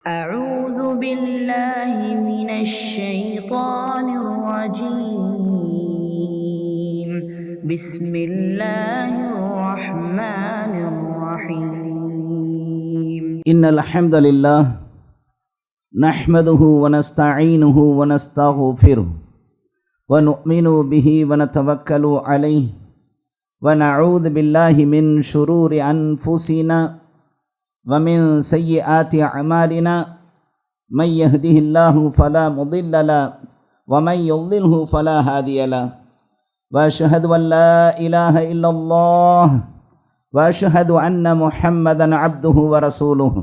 أعوذ بالله من الشيطان الرجيم بسم الله الرحمن الرحيم إن الحمد لله نحمده ونستعينه ونستغفره ونؤمن به ونتوكل عليه ونعوذ بالله من شرور أنفسنا ومن سيئات أعمالنا من يهده الله فلا مضل له ومن يضلله فلا هادي له وأشهد أن لا إله إلا الله وأشهد أن محمدا عبده ورسوله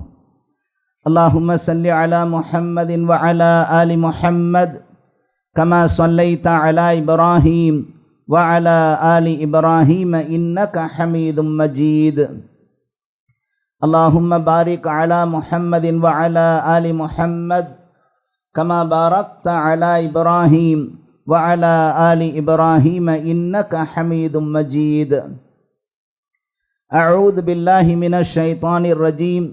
اللهم صل على محمد وعلى آل محمد كما صليت على إبراهيم وعلى آل إبراهيم إنك حميد مجيد اللهم بارك على محمد وعلى آل محمد كما باركت على إبراهيم وعلى آل إبراهيم إنك حميد مجيد أعوذ بالله من الشيطان الرجيم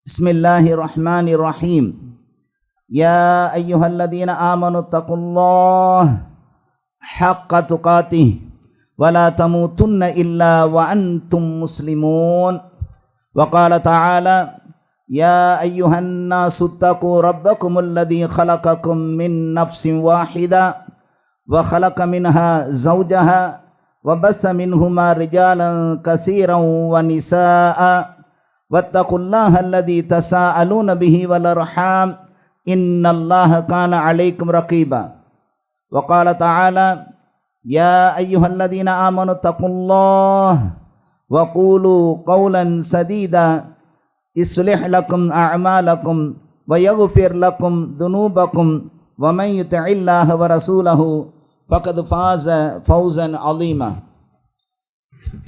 بسم الله الرحمن الرحيم يا أيها الذين آمنوا اتقوا الله حق تقاته ولا تموتن إلا وأنتم مسلمون وقال تعالى يا أيها الناس اتقوا ربكم الذي خلقكم من نفس واحدة وخلق منها زوجها وبث منهما رجالا كثيرا ونساء واتقوا الله الذي تساءلون به والأرحام إن الله كان عليكم رقيبا وقال تعالى يا أيها الذين آمنوا اتقوا الله وقولوا قولا سديدا يصلح لكم أعمالكم ويغفر لكم ذنوبكم ومن يطع الله ورسوله فقد فاز فوزا عظيما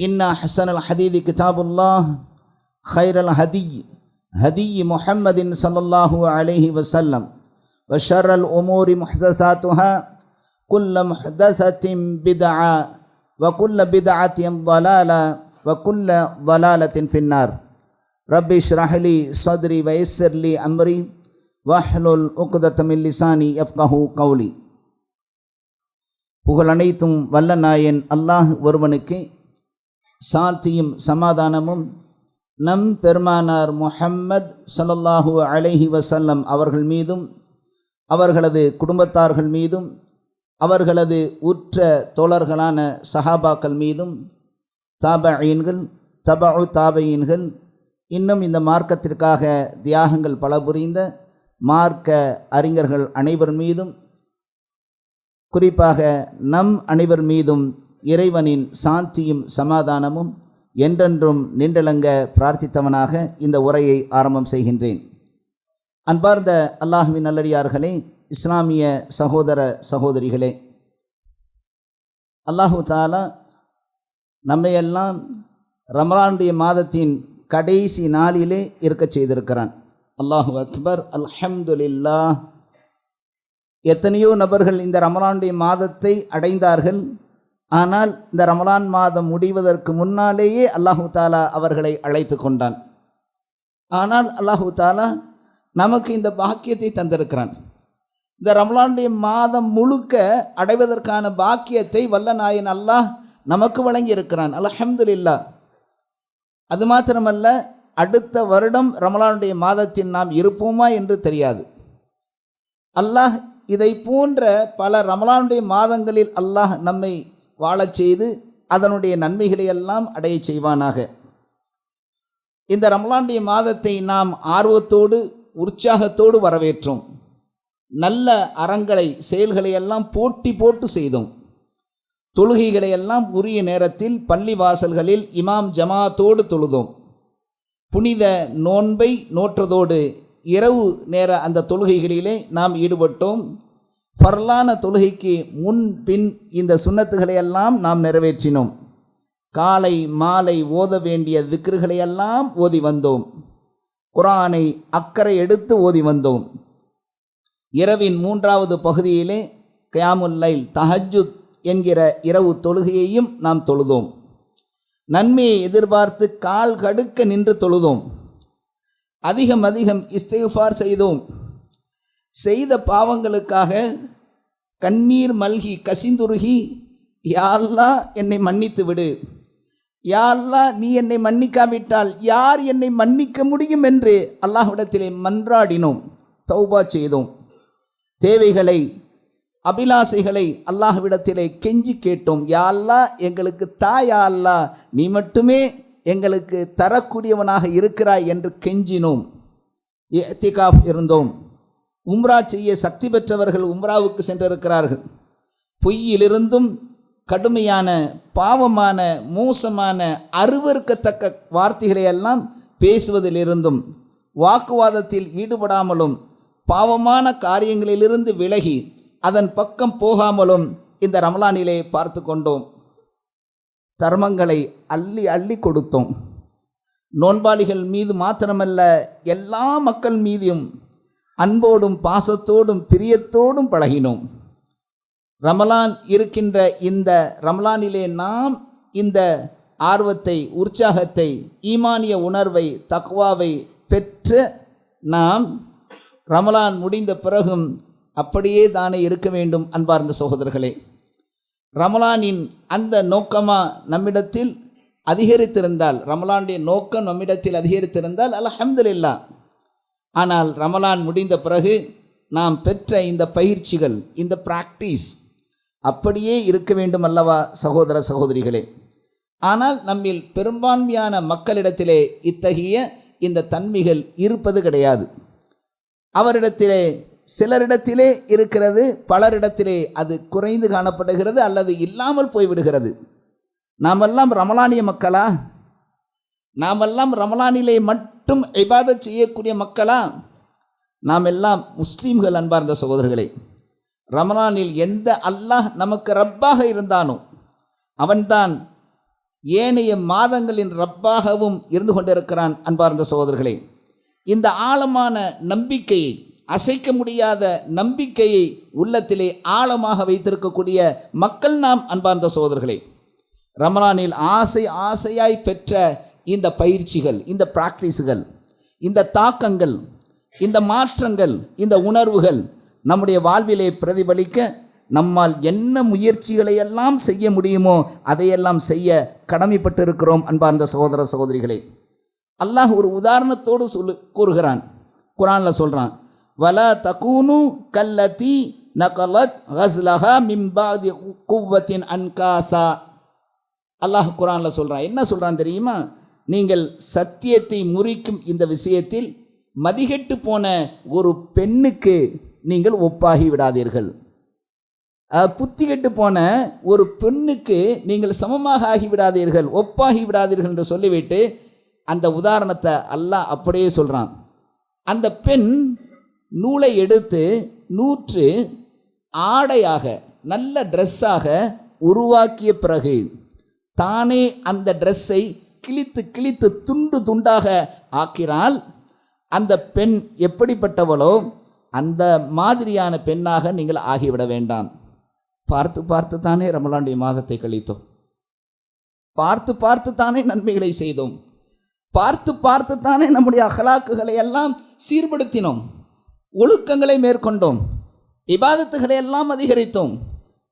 إن أحسن الحديث كتاب الله خير الهدي هدي محمد صلى الله عليه وسلم وشر الأمور محدثاتها كل محدثة بدعة وكل بدعة ضلالة وكل ضلالة في النار رب اشرح لي صدري ويسر لي أمري واحلل عقدة من لساني يفقهوا قولي. புகழ் அனைத்தும் வல்ல நாயன் அல்லாஹ் ஒருவனுக்கு சாந்தியும் சமாதானமும் நம் பெருமானார் முஹம்மத் ஸல்லல்லாஹு அலைஹி வஸல்லம் அவர்கள் மீதும் அவர்களது குடும்பத்தார்கள் மீதும் அவர்களது உற்ற தோழர்களான சஹாபாக்கள் மீதும் தாபஈன்கள் தபஉ தாபஈன்கள் இன்னும் இந்த மார்க்கத்திற்காக தியாகங்கள் பல புரிந்த மார்க்க அறிஞர்கள் அனைவர் மீதும் குறிப்பாக நம் அனைவர் மீதும் இறைவனின் சாந்தியும் சமாதானமும் என்றென்றும் நின்றலங்க பிரார்த்தித்தவனாக இந்த உரையை ஆரம்பம் செய்கின்றேன். அன்பார்ந்த அல்லாஹ்வின் நல்லடியார்களே, இஸ்லாமிய சகோதர சகோதரிகளே, அல்லாஹு தாலா நம்மையெல்லாம் ரமலானுடைய மாதத்தின் கடைசி நாளிலே இருக்கச் செய்திருக்கிறான். அல்லாஹு அக்பர், அல்ஹம்துலில்லாஹ். எத்தனையோ நபர்கள் இந்த ரமலானுடைய மாதத்தை அடைந்தார்கள். ஆனால் இந்த ரமலான் மாதம் முடிவதற்கு முன்னாலேயே அல்லாஹு தாலா அவர்களை அழைத்து கொண்டான். ஆனால் அல்லாஹு தாலா நமக்கு இந்த பாக்கியத்தை தந்திருக்கிறான். இந்த ரமலானுடைய மாதம் முழுக்க அடைவதற்கான பாக்கியத்தை வல்ல நாயன் அல்லாஹ் நமக்கு வழங்கி இருக்கிறான். அல்ஹம்துலில்லாஹ். அது மாத்திரமல்ல, அடுத்த வருடம் ரமலானுடைய மாதத்தில் நாம் இருப்போமா என்று தெரியாது. அல்லாஹ் இதை போன்ற பல ரமலானுடைய மாதங்களில் அல்லாஹ் நம்மை வாழச் செய்து அதனுடைய நன்மைகளை எல்லாம் அடைய செய்வானாக. இந்த ரமலானுடைய மாதத்தை நாம் ஆர்வத்தோடு உற்சாகத்தோடு வரவேற்றோம். நல்ல அறங்களை செயல்களை எல்லாம் போட்டி போட்டு செய்தோம். தொழுகைகளை எல்லாம் உரிய நேரத்தில் பள்ளி வாசல்களில் இமாம் ஜமாத்தோடு தொழுதோம். புனித நோன்பை நோற்றதோடு இரவு நேர அந்த தொழுகைகளிலே நாம் ஈடுபட்டோம். ஃபர்லான தொழுகைக்கு முன் பின் இந்த சுன்னத்துகளை எல்லாம் நாம் நிறைவேற்றினோம். காலை மாலை ஓத வேண்டிய திக்ருகளை எல்லாம் ஓதி வந்தோம். குர்ஆனை அக்கறை எடுத்து ஓதி வந்தோம். இரவின் 3வது பகுதியிலே கியாமுல் லைல் தஹஜ்ஜுத் என்கிற இரவு தொழுகையையும் நாம் தொழுதோம். நன்மையை எதிர்பார்த்து கால் கடுக்க நின்று தொழுதோம். அதிகம் அதிகம் இஸ்திக்ஃபார் செய்தோம். செய்த பாவங்களுக்காக கண்ணீர் மல்கி கசிந்துருகி, யா அல்லாஹ் என்னை மன்னித்து விடு, யா அல்லாஹ் நீ என்னை மன்னிக்காவிட்டால் யார் என்னை மன்னிக்க முடியும் என்று அல்லாஹ்விடத்திலே மன்றாடினோம், தௌபா செய்தோம். தேவைகளை அபிலாசைகளை அல்லாஹ்விடத்திலே கெஞ்சி கேட்டோம். யா அல்லாஹ் எங்களுக்கு தா, யா அல்லாஹ் நீ மட்டுமே எங்களுக்கு தரக்கூடியவனாக இருக்கிறாய் என்று கெஞ்சினோம். இஅ்திகாஃப் இருந்தோம். உம்ரா செய்ய சக்தி பெற்றவர்கள் உம்ராவுக்கு சென்றிருக்கிறார்கள். பொய்யிலிருந்தும் கடுமையான பாவமான மோசமான அருவருக்கத்தக்க வார்த்தைகளை எல்லாம் பேசுவதிலிருந்தும் வாக்குவாதத்தில் ஈடுபடாமலும் பாவமான காரியங்களிலிருந்து விலகி அதன் பக்கம் போகாமலும் இந்த ரமலானிலே பார்த்து கொண்டோம். தர்மங்களை அள்ளி அள்ளி கொடுத்தோம். நோன்பாளிகள் மீது மாத்திரமல்ல, எல்லா மக்கள் மீதும் அன்போடும் பாசத்தோடும் பிரியத்தோடும் பழகினோம். ரமலான் இருக்கின்ற இந்த ரமலானிலே நாம் இந்த ஆர்வத்தை, உற்சாகத்தை, ஈமானிய உணர்வை, தக்வாவை பெற்று நாம் ரமலான் முடிந்த பிறகும் அப்படியே தானே இருக்க வேண்டும். அன்பார்ந்த சகோதரர்களே, ரமலானின் அந்த நோக்கமாக நம்மிடத்தில் அதிகரித்திருந்தால், ரமலானுடைய நோக்கம் நம்மிடத்தில் அதிகரித்திருந்தால் அல்ஹம்துலில்லாஹ். ஆனால் ரமலான் முடிந்த பிறகு நாம் பெற்ற இந்த பயிற்சிகள், இந்த பிராக்டிஸ் அப்படியே இருக்க வேண்டும் அல்லவா சகோதர சகோதரிகளே? ஆனால் நம்மில் பெரும்பான்மையான மக்களிடத்திலே இத்தகைய இந்த தன்மைகள் இருப்பது கிடையாது. அவரிடத்திலே சிலரிடத்திலே இருக்கிறது, பலரிடத்திலே அது குறைந்து காணப்படுகிறது அல்லது இல்லாமல் போய்விடுகிறது. நாமெல்லாம் ரமலானிய மக்களா? நாமெல்லாம் ரமலானிலே மட்டும் இபாதத் செய்யக்கூடிய மக்களா? நாம் எல்லாம் முஸ்லீம்கள். அன்பார்ந்த சகோதரர்களே, ரமலானில் எந்த அல்லாஹ் நமக்கு ரப்பாக இருந்தானோ அவன்தான் ஏனைய மாதங்களின் ரப்பாகவும் இருந்து கொண்டிருக்கிறான். அன்பார்ந்த சகோதரர்களே, இந்த ஆழமான நம்பிக்கையை, அசைக்க முடியாத நம்பிக்கையை உள்ளத்திலே ஆழமாக வைத்திருக்கக்கூடிய மக்கள் நாம். அன்பார்ந்த சகோதரர்களே, ரமலானில் ஆசை ஆசையாய் பெற்ற இந்த பயிற்சிகள், இந்த பிராக்டிஸுகள், இந்த தாக்கங்கள், இந்த மாற்றங்கள், இந்த உணர்வுகள் நம்முடைய வாழ்விலே பிரதிபலிக்க நம்மால் என்ன முயற்சிகளை எல்லாம் செய்ய முடியுமோ அதையெல்லாம் செய்ய கடமைப்பட்டிருக்கிறோம். அன்பார்ந்த சகோதர சகோதரிகளே, அல்லாஹ் ஒரு உதாரணத்தோடு கூறுகிறான். குர்ஆனில் சொல்கிறான், வலா தகூனு கல்லதி நகலத் கஸ்லஹா மின் பாதி குவ்வத்தின் அன்காசா. அல்லாஹ் குர்ஆனில் சொல்கிறான். என்ன சொல்கிறான் தெரியுமா? நீங்கள் சத்தியத்தை முறிக்கும் இந்த விஷயத்தில் மதிகெட்டு போன ஒரு பெண்ணுக்கு நீங்கள் ஒப்பாகி விடாதீர்கள். புத்தி கெட்டு போன ஒரு பெண்ணுக்கு நீங்கள் சமமாக ஆகிவிடாதீர்கள், ஒப்பாகி விடாதீர்கள் என்று சொல்லிவிட்டு அந்த உதாரணத்தை அல்லாஹ் அப்படியே சொல்கிறான். அந்த பெண் நூலை எடுத்து நூற்று ஆடையாக, நல்ல ட்ரெஸ்ஸாக உருவாக்கிய பிறகு தானே அந்த ட்ரெஸ்ஸை கிழித்து கிழித்து துண்டு துண்டாக ஆக்கிறாள். அந்த பெண் எப்படிப்பட்டவளோ அந்த மாதிரியான பெண்ணாக நீங்கள் ஆகிவிட வேண்டாம். பார்த்து பார்த்து தானே ரமலானுடைய மாதத்தை கழித்தோம். பார்த்து பார்த்து தானே நன்மைகளை செய்தோம். பார்த்து பார்த்து தானே நம்முடைய அகலாக்குகளை எல்லாம் சீர்படுத்தினோம், ஒழுக்கங்களை மேற்கொண்டோம், இபாதத்துகளை எல்லாம் அதிகரித்தோம்.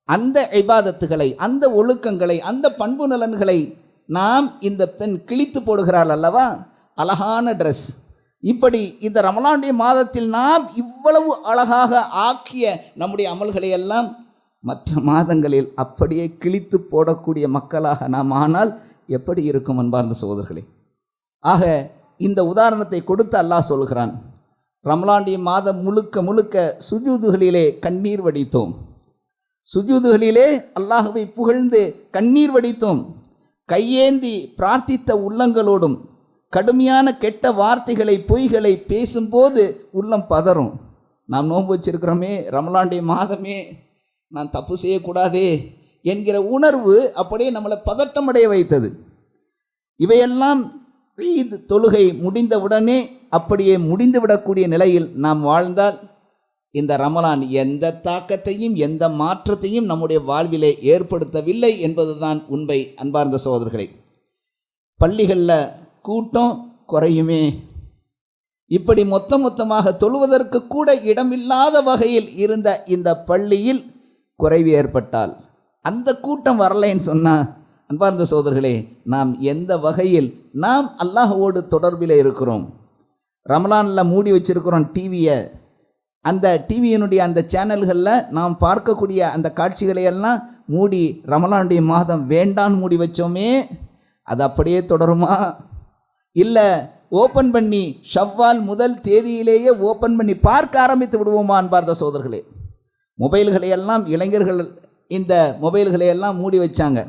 அந்த இபாதத்துகளை, அந்த ஒழுக்கங்களை, அந்த பண்பு நலன்களை நாம் இந்த பெண் கிழித்து போடுகிறாள் அல்லவா? அழகான ட்ரெஸ். இப்படி இந்த ரமலானுடைய மாதத்தில் நாம் இவ்வளவு அழகாக ஆக்கிய நம்முடைய அமல்களை எல்லாம் மற்ற மாதங்களில் அப்படியே கிழித்து போடக்கூடிய மக்களாக நாம் ஆனால் எப்படி இருக்கும் அன்பார்ந்த சகோதரர்களே? ஆக இந்த உதாரணத்தை கொடுத்து அல்லாஹ் சொல்கிறான், ரமலானுடைய மாதம் முழுக்க முழுக்க சுஜூதுகளிலே கண்ணீர் வடித்தோம். சுஜூதுகளிலே அல்லாஹ்வை புகழ்ந்து கண்ணீர் வடித்தோம். கையேந்தி பிரார்த்தித்த உள்ளங்களோடும் கடுமையான கெட்ட வார்த்தைகளை, பொய்களை பேசும்போது உள்ளம் பதறும். நாம் நோன்பு வச்சிருக்கிறோமே, ரமலானுடைய மாதமே, நான் தப்பு செய்யக்கூடாதே என்கிற உணர்வு அப்படியே நம்மளை பதட்டமடைய வைத்தது. இவையெல்லாம் ஈத் தொழுகை முடிந்தவுடனே அப்படியே முடிந்துவிடக்கூடிய நிலையில் நாம் வாழ்ந்தால் இந்த ரமலான் எந்த தாக்கத்தையும் எந்த மாற்றத்தையும் நம்முடைய வாழ்விலே ஏற்படுத்தவில்லை என்பதுதான் உண்மை. அன்பார்ந்த சகோதரர்களே, பள்ளிகளில் கூட்டம் குறையுமே, இப்படி மொத்தமாக தொழுவதற்கு கூட இடமில்லாத வகையில் இருந்த இந்த பள்ளியில் குறைவு ஏற்பட்டால், அந்த கூட்டம் வரலைன்னு சொன்னால், அன்பார்ந்த சகோதரர்களே, நாம் எந்த வகையில் நாம் அல்லாஹ்வோடு தொடர்பில் இருக்கிறோம்? ரமலானில் மூடி வச்சிருக்கிறோம் டிவியை. அந்த டிவியினுடைய அந்த சேனல்களில் நாம் பார்க்கக்கூடிய அந்த காட்சிகளை எல்லாம் மூடி ரமலானுடைய மாதம் வேண்டான்னு மூடி வச்சோமே, அது அப்படியே தொடருமா? இல்லை ஓப்பன் பண்ணி ஷவ்வால் முதல் தேதியிலேயே ஓப்பன் பண்ணி பார்க்க ஆரம்பித்து விடுவோமா? அன்பார்ந்த சகோதரர்களே, மொபைல்களை எல்லாம் இளைஞர்கள் இந்த மொபைல்களை எல்லாம் மூடி வச்சாங்க.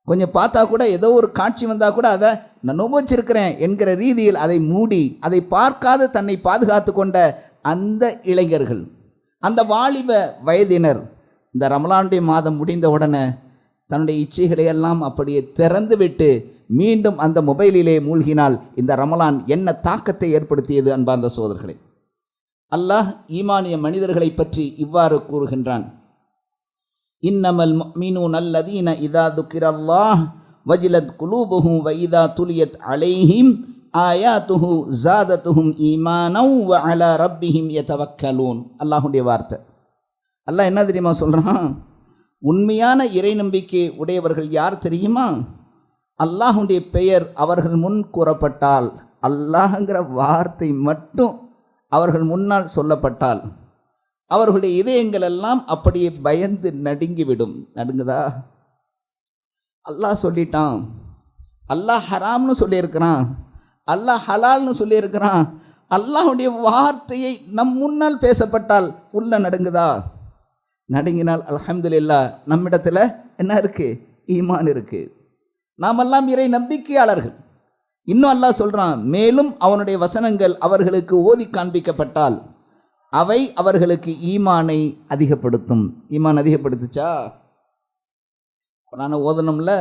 கொஞ்சம் பார்த்தா கூட ஏதோ ஒரு காட்சி வந்தால் கூட அதை நான் நோம்பு வச்சிருக்கிறேன் என்கிற ரீதியில் அதை மூடி அதை பார்க்காத தன்னை பாதுகாத்து கொண்ட அந்த இளைஞர்கள், அந்த வாலிப வயதினர் இந்த ரமலானுடைய மாதம் முடிந்த உடனே தன்னுடைய இச்சைகளை எல்லாம் அப்படியே திறந்து விட்டு மீண்டும் அந்த மொபைலிலே மூழ்கினால் இந்த ரமலான் என்ன தாக்கத்தை ஏற்படுத்தியது? அன்பார்ந்த சகோதரர்களே, அல்லாஹ் ஈமானிய மனிதர்களை பற்றி இவ்வாறு கூறுகின்றான். இன்னமல் முஃமினூன அல்லதீன இதா துக்கிரல்லாஹ் வஜிலத் குலூபுஹும் வ இதா துலியத் அலைஹிம் ஆயாத்துஹு ஜாதத்துஹும் ஈமானவ் வ அலா ரப்பிஹிம் யதவக்கலூன். அல்லாஹுடைய வார்த்தை. அல்லாஹ் என்ன தெரியுமா சொல்கிறான்? உண்மையான இறை நம்பிக்கை உடையவர்கள் யார் தெரியுமா? அல்லாஹுடைய பெயர் அவர்கள் முன் கூறப்பட்டால், அல்லாஹ்ங்கிற வார்த்தை மட்டும் அவர்கள் முன்னால் சொல்லப்பட்டால் அவர்களுடைய இதயங்கள் எல்லாம் அப்படியே பயந்து நடுங்கிவிடும். நடுங்குதா? அல்லாஹ் சொல்லிட்டான், அல்லாஹ் ஹராம்னு சொல்லியிருக்கிறான், அல்லாஹ் ஹலால்னு சொல்லியிருக்கிறான். அல்லாஹுடைய வார்த்தையை நம் முன்னால் பேசப்பட்டால் உள்ள நடுங்குதா? நடுங்கினால் அல்ஹம்துலில்லாஹ் நம்மிடத்தில் என்ன இருக்குது? ஈமான் இருக்குது. நாமெல்லாம் இறை நம்பிக்கையாளர்கள். இன்னும் அல்லாஹ் சொல்கிறான், மேலும் அவனுடைய வசனங்கள் அவர்களுக்கு ஓதி காண்பிக்கப்பட்டால் அவை அவர்களுக்கு ஈமானை அதிகப்படுத்தும். ஈமான் அதிகப்படுத்துச்சா? குரானை ஓதணும்ல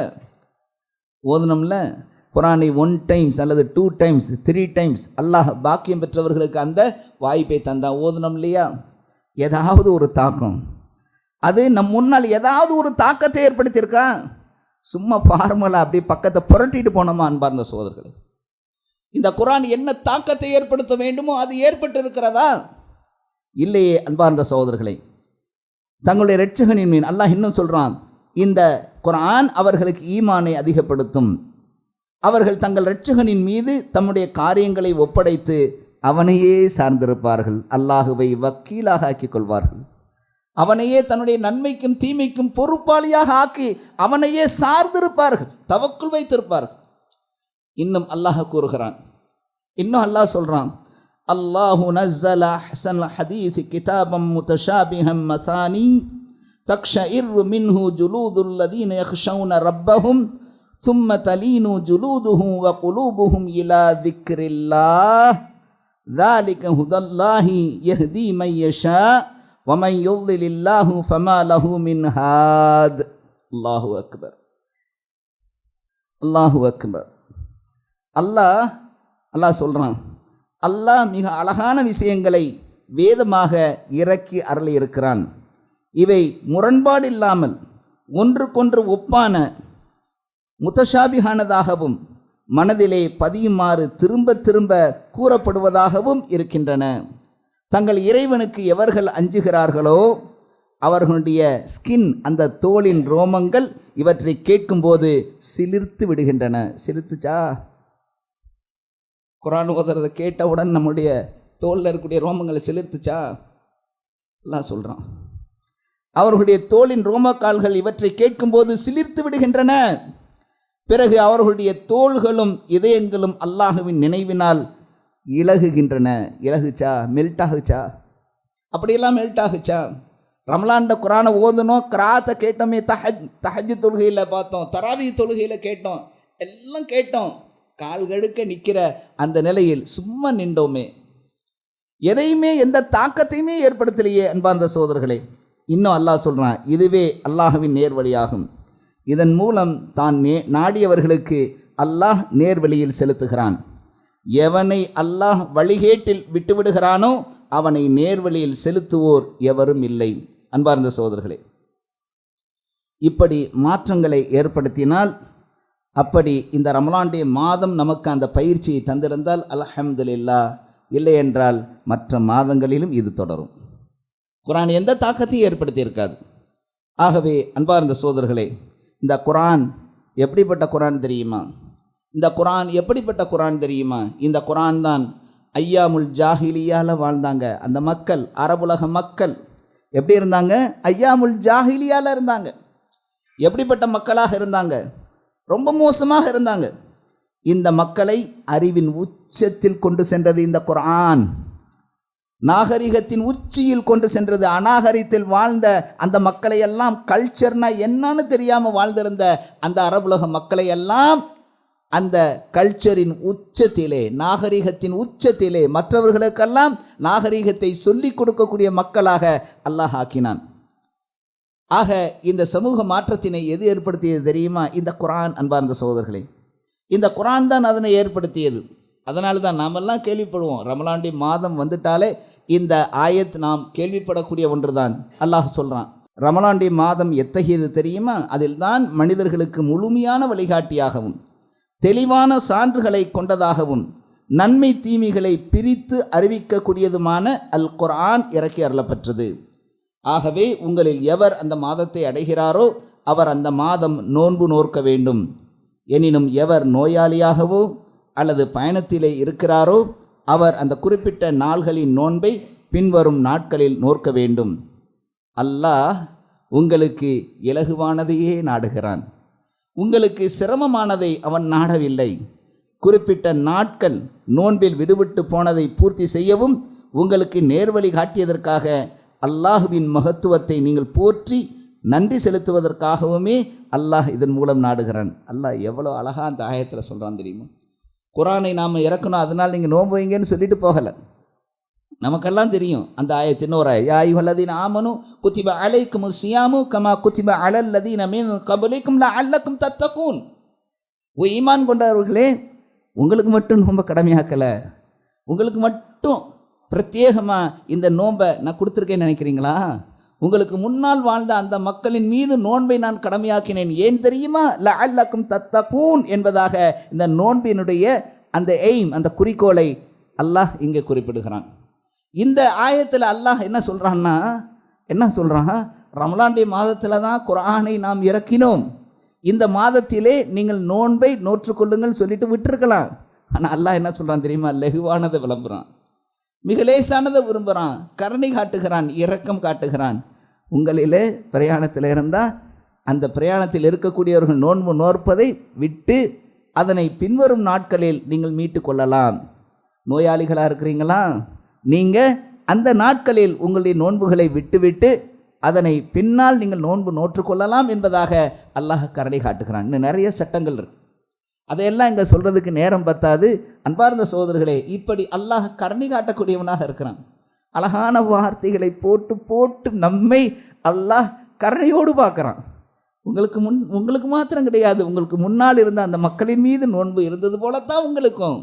குரானை 1 டைம்ஸ் அல்லது 2 டைம்ஸ் 3 டைம்ஸ் அல்லாஹ் பாக்கியம் பெற்றவர்களுக்கு அந்த வாய்ப்பை தந்தான். ஓதணும் இல்லையா? ஏதாவது ஒரு தாக்கம், அது நம் முன்னால் ஏதாவது ஒரு தாக்கத்தை ஏற்படுத்தியிருக்கா? சும்மா ஃபார்மலாக அப்படியே பக்கத்தை புரட்டிட்டு போனோமா? அன்பார்ந்த சகோதரர்களே, இந்த குரான் என்ன தாக்கத்தை ஏற்படுத்த வேண்டுமோ அது ஏற்பட்டு இருக்கிறதா? இல்லையே. அன்பார்ந்த சகோதரர்களே, தங்களுடைய இரட்சகனின் மீன் அல்லாஹ் இன்னும் சொல்கிறான், இந்த குரான் அவர்களுக்கு ஈமானை அதிகப்படுத்தும். அவர்கள் தங்கள் இரட்சகனின் மீது தம்முடைய காரியங்களை ஒப்படைத்து அவனையே சார்ந்திருப்பார்கள். அல்லாஹுவை வக்கீலாக ஆக்கிக் கொள்வார்கள். அவனையே தன்னுடைய நன்மைக்கும் தீமைக்கும் பொறுப்பாளியாக ஆக்கி அவனையே சார்ந்திருப்பார்கள், தவக்குள் வைத்திருப்பார்கள். இன்னும் அல்லாஹ் கூறுகிறான், இன்னும் அல்லாஹ் சொல்கிறான், அல்லாஹு நஸ்ஸல அஹ்ஸனல் ஹதீஸி கிதாபம் முத்தஷாபிஹம் மசானி தக்ஷஇர்ரு மின்ஹு ஜுலூதுல் லதீன யக்ஷௌன ரப்பஹும் ثم تلين جلودهم وقلوبهم إلى ذكر الله ذلك هدى الله يهدي من يشاء ومن يضلل الله فما له من هاد. الله أكبر الله أكبر. அல்லாஹ் சொல்கிறான், அல்லாஹ் மிக அழகான விஷயங்களை வேதமாக இறக்கி அருளி இருக்கிறான். இவை முரண்பாடு இல்லாமல் ஒன்றுக்கொன்று ஒப்பான முத்தஷாபிஹானதாகவும் மனதிலே பதியுமாறு திரும்ப திரும்ப கூறப்படுவதாகவும் இருக்கின்றன. தங்கள் இறைவனுக்கு எவர்கள் அஞ்சுகிறார்களோ அவர்களுடைய ஸ்கின், அந்த தோலின் ரோமங்கள் இவற்றை கேட்கும்போது சிலிர்த்து விடுகின்றன. சிலிர்த்துச்சா? குரான் ஓதுறதை கேட்டவுடன் நம்முடைய தோலில் இருக்கக்கூடிய ரோமங்களை சிலிர்த்துச்சா? எல்லாம் சொல்கிறான், அவர்களுடைய தோலின் ரோமக்கால்கள் இவற்றை கேட்கும்போது சிலிர்த்து விடுகின்றன. பிறகு அவர்களுடைய தோள்களும் இதயங்களும் அல்லாஹுவின் நினைவினால் இலகுகின்றன. இலகுச்சா? மெல்ட் ஆகுச்சா? அப்படியெல்லாம் மெல்ட் ஆகுச்சா? ரமலான்ட குரானை ஓதணும், கிராத்தை கேட்டோமே, தஹஜ் தொழுகையில் பார்த்தோம், தராவி தொழுகையில் கேட்டோம், எல்லாம் கேட்டோம். கால் கடுக்க நிற்கிற அந்த நிலையில் சும்மா நின்றோமே, எதையுமே எந்த தாக்கத்தையுமே ஏற்படுத்தலையே. அன்பார்ந்த சகோதரர்களே, இன்னும் அல்லாஹ் சொல்கிறான், இதுவே அல்லாஹுவின் நேர்வழியாகும். இதன் மூலம் தான் நாடியவர்களுக்கு அல்லாஹ் நேர்வழியில் செலுத்துகிறான். எவனை அல்லாஹ் வழிகேட்டில் விட்டுவிடுகிறானோ அவனை நேர்வழியில் செலுத்துவோர் எவரும் இல்லை. அன்பார்ந்த சகோதரர்களே, இப்படி மாற்றங்களை ஏற்படுத்தினால், அப்படி இந்த ரமலானுடைய மாதம் நமக்கு அந்த பயிற்சியை தந்திருந்தால் அல்ஹம்துலில்லாஹ் இல்லை என்றால் மற்ற மாதங்களிலும் இது தொடரும். குர்ஆன் எந்த தாக்கத்தையும் ஏற்படுத்தி இருக்காது. ஆகவே அன்பார்ந்த சோதர்களே, இந்த குர்ஆன் எப்படிப்பட்ட குர்ஆன் தெரியுமா? இந்த குர்ஆன் எப்படிப்பட்ட குர்ஆன் தெரியுமா? இந்த குர்ஆன் தான் ஐயாமுல் ஜாஹிலியால வாழ்ந்தாங்க அந்த மக்கள், அரபுலக மக்கள் எப்படி இருந்தாங்க? ஐயாமுல் ஜாஹிலியால இருந்தாங்க. எப்படிப்பட்ட மக்களாக இருந்தாங்க? ரொம்ப மோசமாக இருந்தாங்க. இந்த மக்களை அறிவின் உச்சத்தில் கொண்டு சென்றது இந்த குர்ஆன். நாகரிகத்தின் உச்சியில் கொண்டு சென்றது. அநாகரிகத்தில் வாழ்ந்த அந்த மக்களை எல்லாம், கல்ச்சர்னா என்னன்னு தெரியாமல் வாழ்ந்திருந்த அந்த அரபுலக மக்களை எல்லாம் அந்த கல்ச்சரின் உச்சத்திலே, நாகரிகத்தின் உச்சத்திலே மற்றவர்களுக்கெல்லாம் நாகரிகத்தை சொல்லிக் கொடுக்கக்கூடிய மக்களாக அல்லாஹ் ஆக்கினான். ஆக இந்த சமூக மாற்றத்தினை எது ஏற்படுத்தியது தெரியுமா? இந்த குர்ஆன். அன்பார்ந்த சகோதரர்களே, இந்த குர்ஆன் தான் அதனை ஏற்படுத்தியது. அதனால தான் நாமெல்லாம் கேள்விப்படுவோம். ரமலானுடைய மாதம் வந்துட்டாலே இந்த ஆயத் நாம் கேள்விப்படக்கூடிய ஒன்று தான். அல்லாஹ் சொல்கிறான், ரமலானுடைய மாதம் எத்தகையது தெரியுமா? அதில் தான் மனிதர்களுக்கு முழுமையான வழிகாட்டியாகவும் தெளிவான சான்றுகளை கொண்டதாகவும் நன்மை தீமைகளை பிரித்து அறிவிக்கக்கூடியதுமான அல் குர்ஆன் இறக்கி அருளப்பெற்றது. ஆகவே உங்களில் எவர் அந்த மாதத்தை அடைகிறாரோ அவர் அந்த மாதம் நோன்பு நோற்க வேண்டும். எனினும் எவர் நோயாளியாகவோ அல்லது பயணத்திலே இருக்கிறாரோ அவர் அந்த குறிப்பிட்ட நாள்களின் நோன்பை பின்வரும் நாட்களில் நோற்க வேண்டும். அல்லாஹ் உங்களுக்கு இலகுவானதையே நாடுகிறான். உங்களுக்கு சிரமமானதை அவன் நாடவில்லை. குறிப்பிட்ட நாட்கள் நோன்பில் விடுபட்டு போனதை பூர்த்தி செய்யவும் உங்களுக்கு நேர்வழி காட்டியதற்காக அல்லாஹுவின் மகத்துவத்தை நீங்கள் போற்றி நன்றி செலுத்துவதற்காகவுமே அல்லாஹ் இதன் மூலம் நாடுகிறான். அல்லாஹ் எவ்வளோ அழகாக அந்த ஆயத்தில் சொல்கிறான் தெரியுமா? குர்ஆனை நாம் இறக்கணும், அதனால் நீங்கள் நோன்பு வைங்கன்னு சொல்லிட்டு போகலை. நமக்கெல்லாம் தெரியும் அந்த ஆயத்தின் ஒரு யா அய்யுஹல்லதீன ஆமனு குத்திப அலைக்குமுஸ் ஸியாமு கமா குத்திப அலல்லதீன மின் கப்லிக்கும் லஅல்லக்கும் தத்தகூன். ஓ ஈமான் கொண்டவர்களே, உங்களுக்கு மட்டும் நோன்பை கடமையாக்கலை, உங்களுக்கு மட்டும் பிரத்யேகமாக இந்த நோன்பை நான் கொடுத்துருக்கேன்னு நினைக்கிறீங்களா? உங்களுக்கு முன்னால் வாழ்ந்த அந்த மக்களின் மீது நோன்பை நான் கடமையாக்கினேன். ஏன் தெரியுமா? லஅல்லக்கும் தத்தகூன் என்பதாக இந்த நோன்பினுடைய அந்த எய்ம், அந்த குறிக்கோளை அல்லாஹ் இங்கே குறிப்பிடுகிறான். இந்த ஆயத்தில் அல்லாஹ் என்ன சொல்கிறான்? ரமலானுடைய மாதத்தில் தான் குர்ஆனை நாம் இறக்கினோம். இந்த மாதத்திலே நீங்கள் நோன்பை நோற்றுக்கொள்ளுங்கள் சொல்லிட்டு விட்டுருக்கலாம். ஆனால் அல்லாஹ் என்ன சொல்கிறான் தெரியுமா? லகுவானதை விளம்புறான், மிக லேசானதை விரும்புகிறான், கருணை காட்டுகிறான், இரக்கம் காட்டுகிறான். உங்களிலே பிரயாணத்தில் இருந்தால் அந்த பிரயாணத்தில் இருக்கக்கூடியவர்கள் நோன்பு நோற்பதை விட்டு அதனை பின்வரும் நாட்களில் நீங்கள் மீட்டு கொள்ளலாம். நோயாளிகளாக இருக்கிறீங்களா? நீங்கள் அந்த நாட்களில் உங்களுடைய நோன்புகளை விட்டுவிட்டு அதனை பின்னால் நீங்கள் நோன்பு நோற்றுக்கொள்ளலாம் என்பதாக அல்லாஹ் கருணை காட்டுகிறான். இன்னும் நிறைய சட்டங்கள் இருக்குது, அதையெல்லாம் இங்கே சொல்கிறதுக்கு நேரம் பத்தாது. அன்பார்ந்த சகோதரர்களே, இப்படி அல்லாஹ் கருணை காட்டக்கூடியவனாக இருக்கிறான். அழகான வார்த்தைகளை போட்டு போட்டு நம்மை அல்லாஹ் கருணையோடு பார்க்குறான். உங்களுக்கு மாத்திரம் கிடையாது, உங்களுக்கு முன்னால் இருந்த அந்த மக்களின் மீது நோன்பு இருந்தது போலத்தான் உங்களுக்கும்.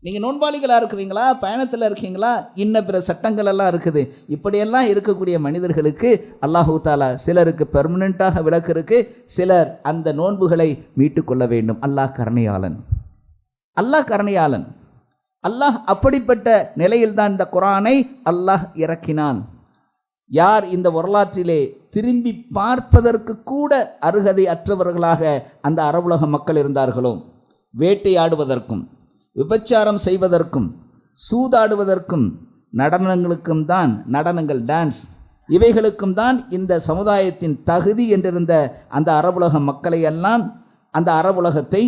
நீங்கள் நோன்பாளிகளாக இருக்கிறீங்களா, பயணத்தில் இருக்கீங்களா, இன்ன பிற சட்டங்கள் எல்லாம் இருக்குது. இப்படியெல்லாம் இருக்கக்கூடிய மனிதர்களுக்கு அல்லாஹு தாலா சிலருக்கு பெர்மனண்ட்டாக விலக்கு இருக்கு, சிலர் அந்த நோன்புகளை மீட்டு கொள்ள வேண்டும். அல்லாஹ் கருணையாளன். அல்லாஹ் அப்படிப்பட்ட நிலையில்தான் இந்த குர்ஆனை அல்லாஹ் இறக்கினான். யார் இந்த வரலாற்றிலே திரும்பி பார்ப்பதற்கு கூட அருகதை அற்றவர்களாக அந்த அரபுலக மக்கள் இருந்தார்களோ, வேட்டையாடுவதற்கும் விபச்சாரம் செய்வதற்கும் சூதாடுவதற்கும் நடனங்களுக்கும் தான், நடனங்கள் டான்ஸ் இவைகளுக்கும் தான் இந்த சமுதாயத்தின் தகுதி என்றிருந்த அந்த அரபுலக மக்களை எல்லாம், அந்த அரபுலகத்தை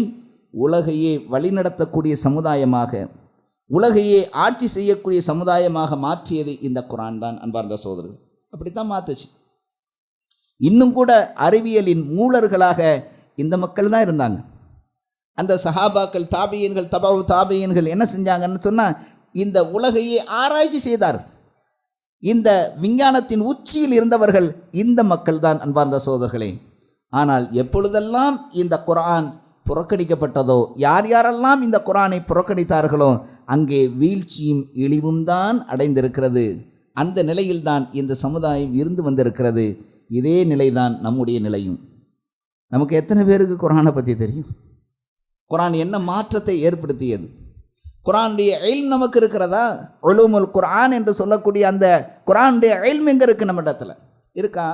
உலகையே வழிநடத்தக்கூடிய சமுதாயமாக, உலகையே ஆட்சி செய்யக்கூடிய சமுதாயமாக மாற்றியது இந்த குர்ஆன் தான். அன்பார்ந்த சகோதரர்கள், அப்படித்தான் மாற்றுச்சு. இன்னும் கூட அறிவியலின் மூலர்களாக இந்த மக்கள் தான் இருந்தாங்க. அந்த சஹாபாக்கள், தாபியன்கள், தபவு தாபியன்கள் என்ன செஞ்சாங்கன்னு சொன்னால், இந்த உலகையே ஆராய்ச்சி செய்தார். இந்த விஞ்ஞானத்தின் உச்சியில் இருந்தவர்கள் இந்த மக்கள் தான். அன்பார்ந்த சகோதரர்களே, ஆனால் எப்பொழுதெல்லாம் இந்த குர்ஆன் புறக்கணிக்கப்பட்டதோ, யார் யாரெல்லாம் இந்த குர்ஆனை புறக்கணித்தார்களோ அங்கே வீழ்ச்சியும் இழிவும் தான் அடைந்திருக்கிறது. அந்த நிலையில்தான் இந்த சமுதாயம் இருந்து வந்திருக்கிறது. இதே நிலைதான் நம்முடைய நிலையும். நமக்கு எத்தனை பேருக்கு குர்ஆனை பற்றி தெரியும்? குர்ஆன் என்ன மாற்றத்தை ஏற்படுத்தியது? குர்ஆனுடைய இல்ம் நமக்கு இருக்கிறதா? உலூமுல் குர்ஆன் என்று சொல்லக்கூடிய அந்த குர்ஆனுடைய இல்ம் எங்கே இருக்குது? நம்ம இடத்துல இருக்கா?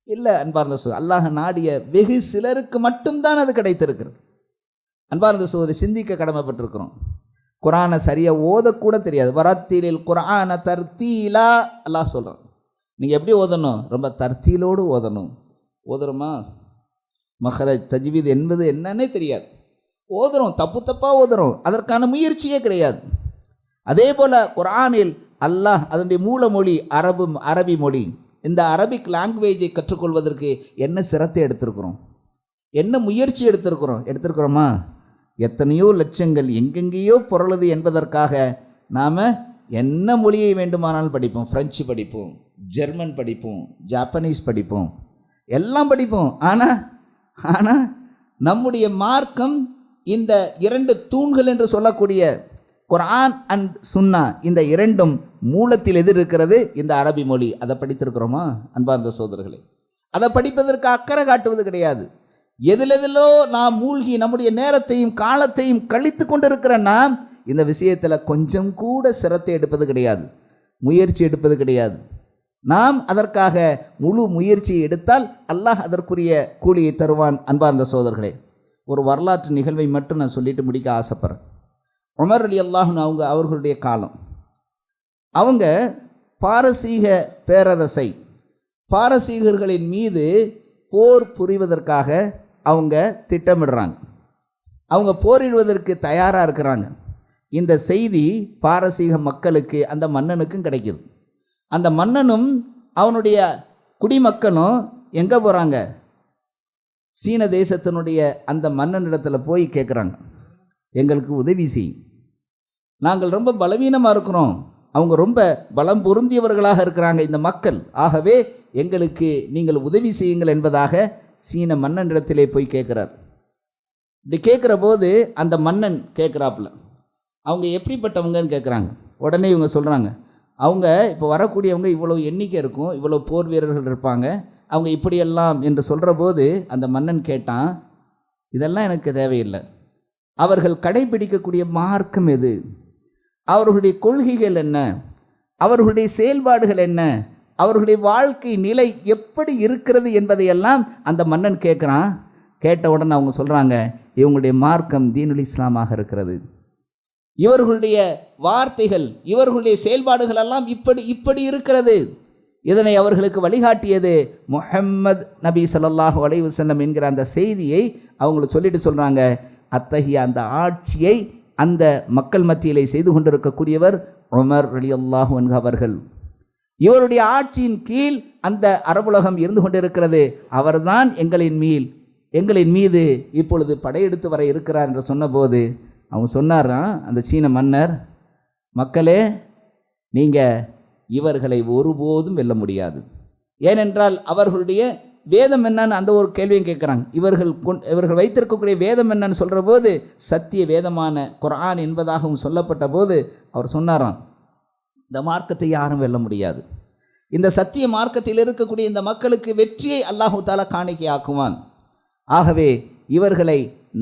இல்லை அன்பார்ந்த சகோதரி. அல்லாஹ் நாடிய வெகு சிலருக்கு மட்டும்தான் அது கிடைத்திருக்கிறது. அன்பார்ந்த சகோதரி, சிந்திக்க கடமைப்பட்டிருக்கிறோம். குர்ஆனை சரியாக ஓதக்கூட தெரியாது. வரத்தீலில் குர்ஆன தர்த்தீலா அல்லாஹ் சொல்கிறான். நீங்கள் எப்படி ஓதணும்? ரொம்ப தர்த்தீலோடு ஓதணும். ஓதுறோமா? மஹரஜ் தஜ்வீத் என்பது என்னன்னே தெரியாது. ஓதுறோம், தப்பு தப்பாக ஓதுறோம், அதற்கான முயற்சியே கிடையாது. அதே போல் குர்ஆனில் அல்லாஹ் அதனுடைய மூல மொழி அரபி மொழி. இந்த அரபிக் லாங்குவேஜை கற்றுக்கொள்வதற்கு என்ன சிரத்தை எடுத்திருக்கிறோம், என்ன முயற்சி எடுத்திருக்கிறோமா? எத்தனையோ லட்சங்கள் எங்கெங்கேயோ பொருளுது என்பதற்காக நாம் என்ன மொழியை வேண்டுமானாலும் படிப்போம். பிரெஞ்சு படிப்போம், ஜெர்மன் படிப்போம், ஜாப்பனீஸ் படிப்போம், எல்லாம் படிப்போம். ஆனால் நம்முடைய மார்க்கம் இந்த 2 தூண்கள் என்று சொல்லக்கூடிய குர்ஆன் அண்ட் சுன்னா, இந்த 2ம் மூலத்தில் எது இருக்கிறது? இந்த அரபி மொழி. அதை படித்திருக்கிறோமா அன்பார்ந்த சகோதரர்களே? அதை படிப்பதற்கு அக்கறை காட்டுவது கிடையாது. எதிலெதிலோ நாம் மூழ்கி நம்முடைய நேரத்தையும் காலத்தையும் கழித்து கொண்டிருக்கிறோன்னா இந்த விஷயத்தில் கொஞ்சம் கூட சிரத்தை எடுப்பது கிடையாது, முயற்சி எடுப்பது கிடையாது. நாம் அதற்காக முழு முயற்சி எடுத்தால் அல்லாஹ் அதற்குரிய கூலியை தருவான். அன்பார்ந்த சகோதரர்களே, ஒரு வரலாற்று நிகழ்வை மட்டும் நான் சொல்லிட்டு முடிக்க ஆசைப்படுறேன். உமர் ரலியல்லாஹு அன்ஹு அவர்களுடைய காலம், அவங்க பாரசீக பேரரசை, பாரசீகர்களின் மீது போர் புரிவதற்காக அவங்க திட்டமிடுறாங்க. அவங்க போரிடுவதற்கு தயாராக இருக்கிறாங்க. இந்த செய்தி பாரசீக மக்களுக்கு, அந்த மன்னனுக்கும் கிடைக்குது. அந்த மன்னனும் அவனுடைய குடிமக்களும் எங்கே போகிறாங்க? சீன தேசத்தினுடைய அந்த மன்னனிடத்தில் போய் கேட்குறாங்க, எங்களுக்கு உதவி செய், நாங்கள் ரொம்ப பலவீனமாக இருக்கிறோம், அவங்க ரொம்ப பலம் பொருந்தியவர்களாக இருக்கிறாங்க இந்த மக்கள், ஆகவே எங்களுக்கு நீங்கள் உதவி செய்யுங்கள் என்பதாக சீன மன்னனிடத்திலே போய் கேட்குறார். இப்படி கேட்குற போது அந்த மன்னன் கேட்குறாப்புல, அவங்க எப்படிப்பட்டவங்கன்னு கேட்குறாங்க. உடனே இவங்க சொல்கிறாங்க, அவங்க இப்போ வரக்கூடியவங்க இவ்வளோ எண்ணிக்கை இருக்கும், இவ்வளோ போர் வீரர்கள் இருப்பாங்க, அவங்க இப்படியெல்லாம் என்று சொல்கிற போது அந்த மன்னன் கேட்டான், இதெல்லாம் எனக்கு தேவையில்லை, அவர்கள் கடைபிடிக்கக்கூடிய மார்க்கம் எது, அவர்களுடைய கொள்கைகள் என்ன, அவர்களுடைய செயல்பாடுகள் என்ன, அவர்களுடைய வாழ்க்கை நிலை எப்படி இருக்கிறது என்பதையெல்லாம் அந்த மன்னன் கேட்குறான். கேட்ட உடனே அவங்க சொல்கிறாங்க, இவங்களுடைய மார்க்கம் தீனுல் இஸ்லாமாக இருக்கிறது, இவர்களுடைய வார்த்தைகள், இவர்களுடைய செயல்பாடுகள் எல்லாம் இப்படி இருக்கிறது. இதனை அவர்களுக்கு வழிகாட்டியது முஹம்மது நபி ஸல்லல்லாஹு அலைஹி வஸல்லம் என்கிற அந்த செய்தியை அவங்களுக்கு சொல்லிட்டு சொல்கிறாங்க, அத்தகைய அந்த ஆட்சியை அந்த மக்கள் மத்தியிலே செய்து கொண்டிருக்கக்கூடியவர் உமர் ரலியல்லாஹு அன்ஹு அவர்கள். இவருடைய ஆட்சியின் கீழ் அந்த அரபுலகம் இருந்து கொண்டிருக்கிறது, அவர்தான் எங்களின் மீது இப்பொழுது படையெடுத்து வர இருக்கிறார் என்று சொன்னபோது அவங்க சொன்னாராம், அந்த சீன மன்னர், மக்களே, நீங்கள் இவர்களை ஒருபோதும் வெல்ல முடியாது. ஏனென்றால் அவர்களுடைய வேதம் என்னன்னு அந்த ஒரு கேள்வியும் கேட்குறாங்க. இவர்கள் வைத்திருக்கக்கூடிய வேதம் என்னன்னு சொல்கிற போது சத்திய வேதமான குர்ஆன் என்பதாகவும் சொல்லப்பட்ட போது அவர் சொன்னாராம், இந்த மார்க்கத்தை யாரும் வெல்ல முடியாது, இந்த சத்திய மார்க்கத்தில் இருக்கக்கூடிய இந்த மக்களுக்கு வெற்றியை அல்லாஹு தஆலா காணிக்கை ஆக்குவான். ஆகவே இவர்களை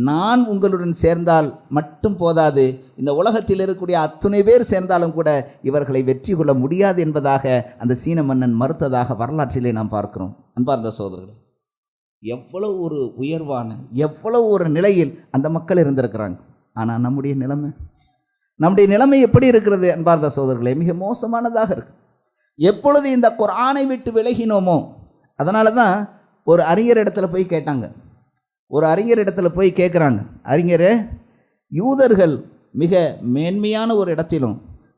நான் உங்களுடன் சேர்ந்தால் மட்டும் போதாது, இந்த உலகத்தில் இருக்கக்கூடிய அத்துணை பேர் சேர்ந்தாலும் கூட இவர்களை வெற்றி கொள்ள முடியாது என்பதாக அந்த சீன மன்னன் மறுத்ததாக வரலாற்றிலே நாம் பார்க்கிறோம். அன்பார்ந்த சகோதரர்களே, எவ்வளவு ஒரு உயர்வான, எவ்வளவு ஒரு நிலையில் அந்த மக்கள் இருந்திருக்கிறாங்க. ஆனால் நம்முடைய நிலைமை எப்படி இருக்கிறது அன்பார்ந்த சகோதரர்களே? மிக மோசமானதாக இருக்குது. எப்பொழுது இந்த குர்ஆனை விட்டு விலகினோமோ, அதனால தான் ஒரு அறிஞர் இடத்துல போய் கேட்டாங்க, ஒரு அறிஞர் இடத்துல போய் கேட்குறாங்க, அறிஞரே, யூதர்கள் மிக மேன்மையான ஒரு இடத்திலும்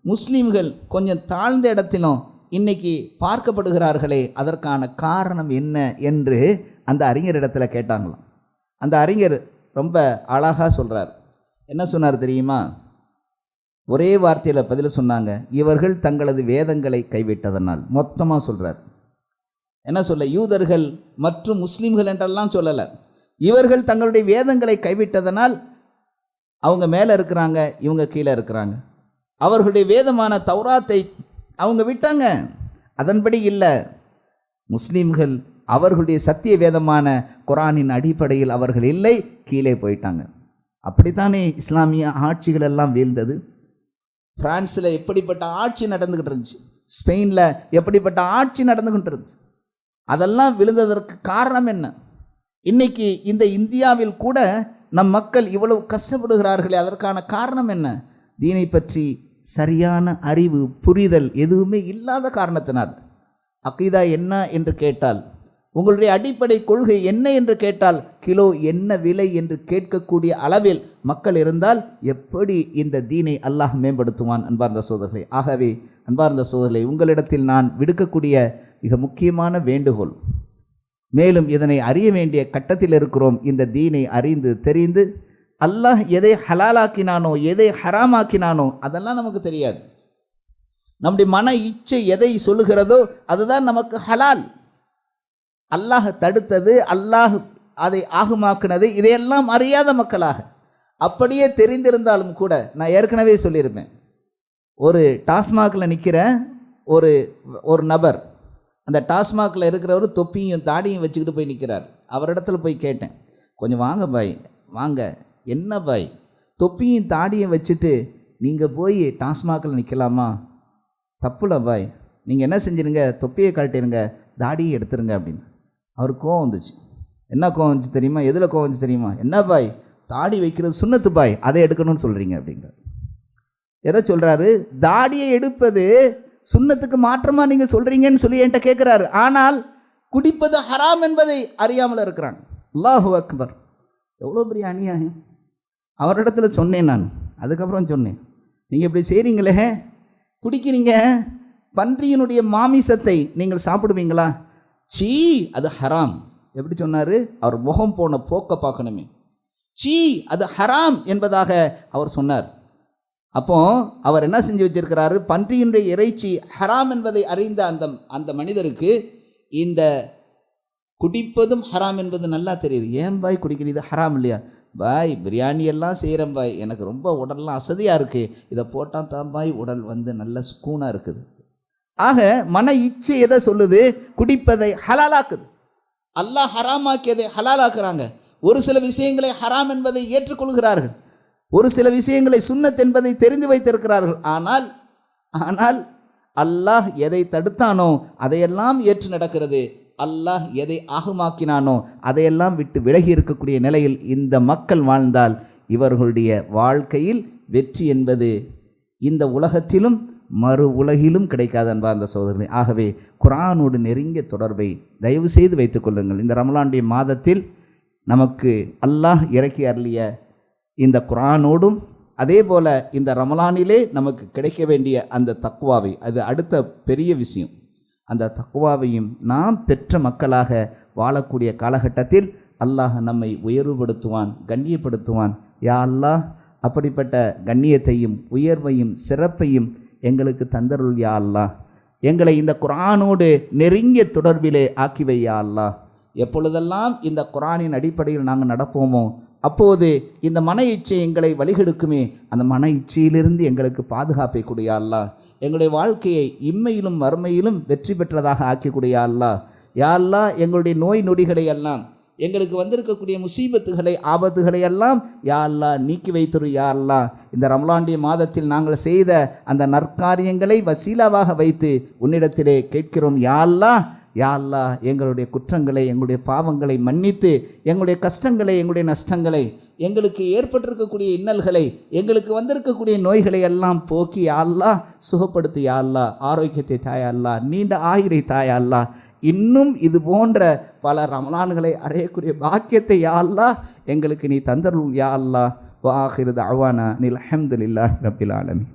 முஸ்லீம்கள் கொஞ்சம் தாழ்ந்த இடத்திலும் இன்னைக்கு பார்க்கப்படுகிறார்களே, அதற்கான காரணம் என்ன என்று அந்த அறிஞர் இடத்துல கேட்டாங்களாம். அந்த அறிஞர் ரொம்ப அழகாக சொல்கிறார். என்ன சொன்னார் தெரியுமா? ஒரே வார்த்தையில் பதில் சொன்னாங்க, இவர்கள் தங்களது வேதங்களை கைவிட்டதனால். மொத்தமாக சொல்கிறார். என்ன சொல்ல? யூதர்கள் மற்றும் முஸ்லீம்கள் என்றெல்லாம் சொல்லலை, இவர்கள் தங்களுடைய வேதங்களை கைவிட்டதனால் அவங்க மேலே இருக்கிறாங்க, இவங்க கீழே இருக்கிறாங்க. அவர்களுடைய வேதமான தௌராத்தை அவங்க விட்டாங்க, அதன்படி இல்லை. முஸ்லீம்கள் அவர்களுடைய சத்திய வேதமான குர்ஆனின் அடிப்படையில் அவர்கள் இல்லை, கீழே போயிட்டாங்க. அப்படித்தானே இஸ்லாமிய ஆட்சிகள் எல்லாம் வீழ்ந்தது. பிரான்ஸில் எப்படிப்பட்ட ஆட்சி நடந்துக்கிட்டு இருந்துச்சு, ஸ்பெயினில் எப்படிப்பட்ட ஆட்சி நடந்துக்கிட்டு இருந்துச்சு. அதெல்லாம் விழுந்ததற்கு காரணம் என்ன? இன்னைக்கு இந்த இந்தியாவில் கூட நம் மக்கள் இவ்வளவு கஷ்டப்படுகிறார்களே, அதற்கான காரணம் என்ன? தீனை பற்றி சரியான அறிவு புரிதல் எதுவுமே இல்லாத காரணத்தினால். அகீதா என்ன என்று கேட்டால், உங்களுடைய அடிப்படை கொள்கை என்ன என்று கேட்டால், கிலோ என்ன விலை என்று கேட்கக்கூடிய அளவில் மக்கள் இருந்தால் எப்படி இந்த தீனை அல்லாஹ் மேம்படுத்துவான்? அன்பார்ந்த சோதர்களே, ஆகவே அன்பார்ந்த சோதர்களே, உங்களிடத்தில் நான் விடுக்கக்கூடிய மிக முக்கியமான வேண்டுகோள், மேலும் இதனை அறிய வேண்டிய கட்டத்தில் இருக்கிறோம். இந்த தீனை அறிந்து தெரிந்து அல்லாஹ் எதை ஹலாலாக்கினானோ எதை ஹராமாக்கினானோ அதெல்லாம் நமக்கு தெரியாது. நம்முடைய மன இச்சை எதை சொல்லுகிறதோ அதுதான் நமக்கு ஹலால். அல்லாஹ் தடுத்தது, அல்லாஹ் அதை ஆகுமாக்கினது, இதையெல்லாம் அறியாத மக்களாக அப்படியே தெரிந்திருந்தாலும் கூட, நான் ஏற்கனவே சொல்லியிருப்பேன், ஒரு டாஸ்மாகில் நிற்கிற ஒரு நபர், அந்த டாஸ்மாகில் இருக்கிறவர் தொப்பியும் தாடியும் வச்சுக்கிட்டு போய் நிற்கிறார். அவரிடத்துல போய் கேட்டேன், கொஞ்சம் வாங்க பாய், வாங்க, என்ன பாய் தொப்பியும் தாடியும் வச்சுட்டு நீங்கள் போய் டாஸ்மாகில் நிற்கலாமா? தப்புல பாய், நீங்கள் என்ன செஞ்சிருங்க, தொப்பியை கழட்டிடுங்க, தாடியை எடுத்துருங்க அப்படின்னு. அவருக்கு கோவம் வந்துச்சு. என்ன கோவம் வந்துச்சு தெரியுமா? எதில் கோவம் வந்துச்சு தெரியுமா? என்ன பாய், தாடி வைக்கிறது சுன்னத்து பாய், அதை எடுக்கணும்னு சொல்கிறீங்க அப்படிங்கிறார். எதை சொல்கிறாரு? தாடியை எடுப்பது சுன்னத்துக்கு மாற்றமாக நீங்கள் சொல்கிறீங்கன்னு சொல்லி என்கிட்ட கேட்குறாரு. ஆனால் குடிப்பது ஹராம் என்பதை அறியாமல் இருக்கிறாங்க. அல்லாஹு அக்பர், எவ்வளோ பெரிய அநியாயம். அவரிடத்துல சொன்னேன் நான். அதுக்கப்புறம் சொன்னேன், நீங்கள் இப்படி செய்கிறீங்களே, குடிக்கிறீங்க, பன்றியினுடைய மாமிசத்தை நீங்கள் சாப்பிடுவீங்களா? சீ, அது ஹராம். எப்படி சொன்னார்? அவர் முகம் போன போக்க பார்க்கணுமே. சீ, அது ஹராம் என்பதாக அவர் சொன்னார். அப்போ அவர் என்ன செஞ்சு வச்சிருக்கிறாரு? பன்றியினுடைய இறைச்சி ஹராம் என்பதை அறிந்த அந்த மனிதருக்கு இந்த குடிப்பதும் ஹராம் என்பது நல்லா தெரியுது. ஏன் பாய் குடிக்கிறது ஹராம் இல்லையா? பாய், பிரியாணி எல்லாம் செய்கிறேன் பாய், எனக்கு ரொம்ப உடல்லாம் அசதியாக இருக்குது, இதை போட்டால் தான் பாய் உடல் நல்ல ஸ்கூனாக இருக்குது. ஆக மன இச்சை எதை சொல்லுது? குடிப்பதை ஹலாலாக்குது. அல்லாஹ் ஹராமாக்கியதை ஹலாலாக்குறாங்க. ஒரு சில விஷயங்களை ஹராம் என்பதை ஏற்றுக்கொள்கிறார்கள், ஒரு சில விஷயங்களை சுன்னத் என்பதை தெரிந்து வைத்திருக்கிறார்கள். ஆனால் அல்லாஹ் எதை தடுத்தானோ அதையெல்லாம் ஏற்று நடக்கிறது. அல்லாஹ் எதை ஆகுமாக்கினானோ அதையெல்லாம் விட்டு விலகி இருக்கக்கூடிய நிலையில் இந்த மக்கள் வாழ்ந்தால் இவர்களுடைய வாழ்க்கையில் வெற்றி என்பது இந்த உலகத்திலும் மறு உலகிலும் கிடைக்காது அன்பார்ந்த சகோதரர்களே. ஆகவே குர்ஆனோடு நெருங்கிய தொடர்பை தயவு செய்து வைத்துக் கொள்ளுங்கள். இந்த ரமலானுடைய மாதத்தில் நமக்கு அல்லாஹ் இறக்கி அருளிய இந்த குர்ஆனோடும் அதே போல் இந்த ரமலானிலே நமக்கு கிடைக்க வேண்டிய அந்த தக்வாவை, அது அடுத்த பெரிய விஷயம், அந்த தக்வாவையும் நாம் பெற்ற மக்களாக வாழக்கூடிய காலகட்டத்தில் அல்லாஹ் நம்மை உயர்வுபடுத்துவான், கண்ணியப்படுத்துவான். யா அல்லாஹ், அப்படிப்பட்ட கண்ணியத்தையும் உயர்வையும் சிறப்பையும் எங்களுக்கு தந்தருள் யா அல்லாஹ். எங்களை இந்த குர்ஆனோடு நெருங்கிய தொடர்பிலே ஆக்கிவை யா அல்லாஹ். எப்பொழுதெல்லாம் இந்த குர்ஆனின் அடிப்படையில் நாங்கள் நடப்போமோ அப்போது இந்த மன இச்சை எங்களை வழிகெடுக்குமே, அந்த மன இச்சையிலிருந்து எங்களுக்கு பாதுகாப்பை கொடு யா அல்லாஹ். எங்களுடைய வாழ்க்கையை இம்மையிலும் மறுமையிலும் வெற்றி பெற்றதாக ஆக்கக்கூடிய யா அல்லாஹ். யா அல்லாஹ், எங்களுடைய நோய் நொடிகளை எல்லாம், எங்களுக்கு வந்திருக்கக்கூடிய முசீபத்துகளை ஆபத்துகளை எல்லாம் யா அல்லாஹ் நீக்கி வைத்திரு யா அல்லாஹ். இந்த ரமலானுடைய மாதத்தில் நாங்கள் செய்த அந்த நற்காரியங்களை வசீலாவாக வைத்து உன்னிடத்திலே கேட்கிறோம் யா அல்லாஹ். யா அல்லாஹ், எங்களுடைய குற்றங்களை எங்களுடைய பாவங்களை மன்னித்து எங்களுடைய கஷ்டங்களை எங்களுடைய நஷ்டங்களை எங்களுக்கு ஏற்பட்டிருக்கக்கூடிய இன்னல்களை எங்களுக்கு வந்திருக்கக்கூடிய நோய்களை எல்லாம் போக்கி யா அல்லாஹ் சுகப்படுத்து யா அல்லாஹ். ஆரோக்கியத்தை தாயா அல்லாஹ், நீண்ட ஆயுளை தாயா அல்லாஹ். இன்னும் இது போன்ற பல ரமலான்களை அடையக்கூடிய பாக்கியத்தை யா அல்லாஹ் எங்களுக்கு நீ தந்தருள் யா அல்லாஹ். வ ஆகிரு தஅவானா அல்ஹம்துலில்லாஹி ரப்பில் ஆலமீன்.